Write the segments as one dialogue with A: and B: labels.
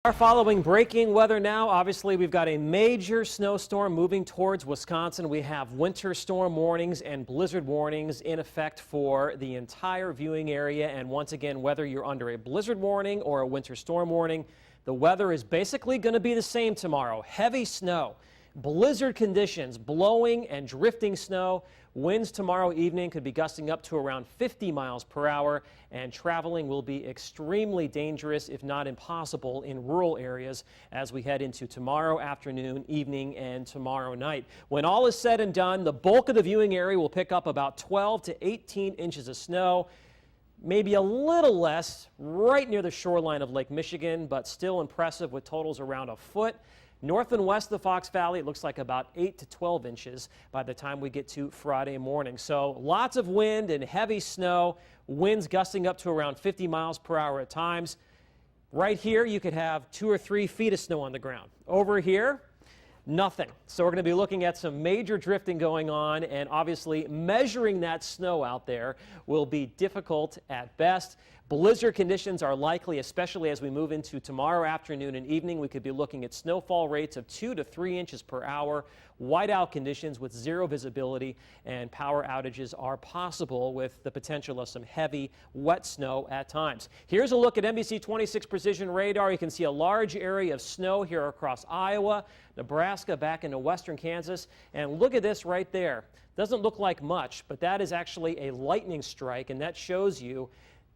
A: Our following breaking weather now. Obviously, we've got a major snowstorm moving towards Wisconsin. We have winter storm warnings and blizzard warnings in effect for the entire viewing area. And once again, whether you're under a blizzard warning or a winter storm warning, the weather is basically going to be the same tomorrow. Heavy snow, blizzard conditions, blowing and drifting snow. Winds tomorrow evening could be gusting up to around 50 miles per hour, and traveling will be extremely dangerous, if not impossible, in rural areas as we head into tomorrow afternoon, evening, and tomorrow night. When all is said and done, the bulk of the viewing area will pick up about 12 to 18 inches of snow. Maybe a little less right near the shoreline of Lake Michigan, but still impressive with totals around a foot. North and west of the Fox Valley, it looks like about 8 to 12 inches by the time we get to Friday morning. So lots of wind and heavy snow, winds gusting up to around 50 miles per hour at times. Right here, you could have 2 or 3 feet of snow on the ground. Over here, nothing. So we're going to be looking at some major drifting going on, and obviously measuring that snow out there will be difficult at best. Blizzard conditions are likely, especially as we move into tomorrow afternoon and evening. We could be looking at snowfall rates of 2 to 3 inches per hour, whiteout conditions with zero visibility, and power outages are possible with the potential of some heavy, wet snow at times. Here's a look at NBC26 Precision Radar. You can see a large area of snow here across Iowa, Nebraska, back into western Kansas, and look at this right there. Doesn't look like much, but that is actually a lightning strike, and that shows you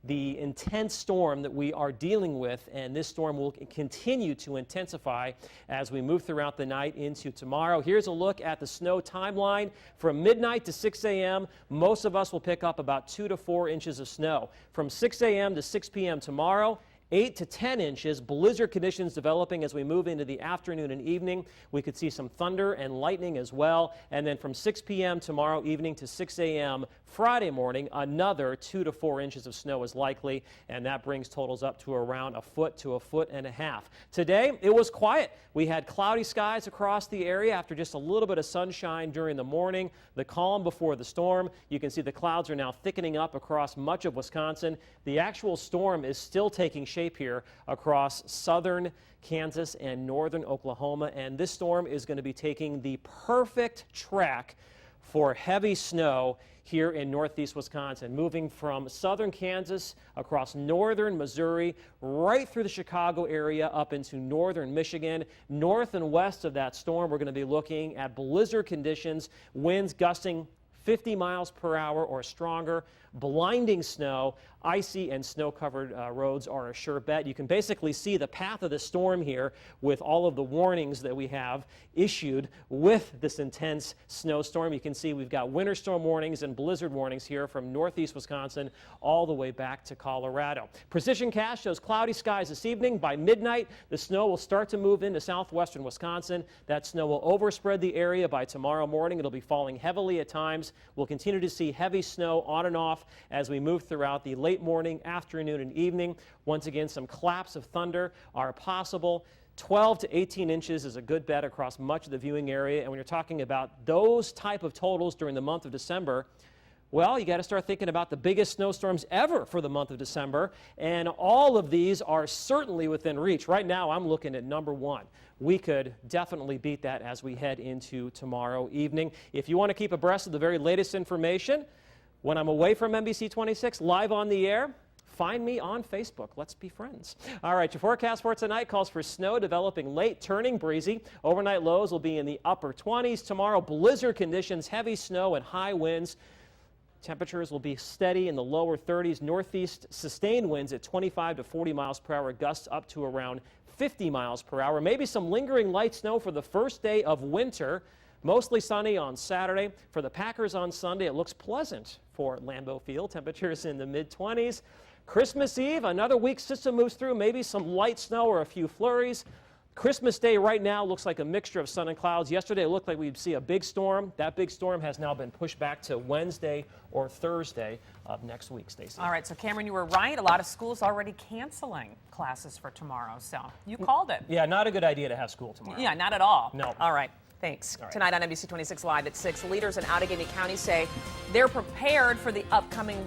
A: the intense storm that we are dealing with, and this storm will continue to intensify as we move throughout the night into tomorrow. Here's a look at the snow timeline. From midnight to 6 a.m., most of us will pick up about 2 to 4 inches of snow. From 6 a.m. to 6 p.m. tomorrow, 8 to 10 inches, blizzard conditions developing as we move into the afternoon and evening. We could see some thunder and lightning as well. And then from 6 p.m. tomorrow evening to 6 a.m. Friday morning, another 2 to 4 inches of snow is likely, and that brings totals up to around a foot to a foot and a half. Today, it was quiet. We had cloudy skies across the area after just a little bit of sunshine during the morning, the calm before the storm. You can see the clouds are now thickening up across much of Wisconsin. The actual storm is still taking shape here across southern Kansas and northern Oklahoma, and this storm is going to be taking the perfect track for heavy snow here in northeast Wisconsin, moving from southern Kansas across northern Missouri, right through the Chicago area up into northern Michigan. North and west of that storm, we're going to be looking at blizzard conditions, winds gusting 50 miles per hour or stronger, blinding snow, icy and snow-covered roads are a sure bet. You can basically see the path of the storm here with all of the warnings that we have issued with this intense snowstorm. You can see we've got winter storm warnings and blizzard warnings here from northeast Wisconsin all the way back to Colorado. Precision Cast shows cloudy skies this evening. By midnight, the snow will start to move into southwestern Wisconsin. That snow will overspread the area by tomorrow morning. It'll be falling heavily at times. We'll continue to see heavy snow on and off as we move throughout the late morning, afternoon, and evening. Once again, some claps of thunder are possible. 12 to 18 inches is a good bet across much of the viewing area. And when you're talking about those type of totals during the month of December, well, you got to start thinking about the biggest snowstorms ever for the month of December, and all of these are certainly within reach. Right now, I'm looking at number 1. We could definitely beat that as we head into tomorrow evening. If you want to keep abreast of the very latest information, when I'm away from NBC26, live on the air, find me on Facebook. Let's be friends. All right, your forecast for tonight calls for snow developing late, turning breezy. Overnight lows will be in the upper 20s. Tomorrow, blizzard conditions, heavy snow, and high winds. Temperatures will be steady in the lower 30s. Northeast sustained winds at 25 to 40 miles per hour, gusts up to around 50 miles per hour. Maybe some lingering light snow for the first day of winter. Mostly sunny on Saturday. For the Packers on Sunday, it looks pleasant for Lambeau Field. Temperatures in the mid-20s. Christmas Eve, another weak system moves through. Maybe some light snow or a few flurries. Christmas Day right now looks like a mixture of sun and clouds. Yesterday it looked like we'd see a big storm. That big storm has now been pushed back to Wednesday or Thursday of next week, Stacey.
B: All right, so Cameron, you were right. A lot of schools already canceling classes for tomorrow, so you called it.
A: Yeah, not a good idea to have school tomorrow.
B: Yeah, not at all.
A: No.
B: All right. Thanks.
A: All right.
B: Tonight on NBC26 Live at 6, leaders in Allegheny County say they're prepared for the upcoming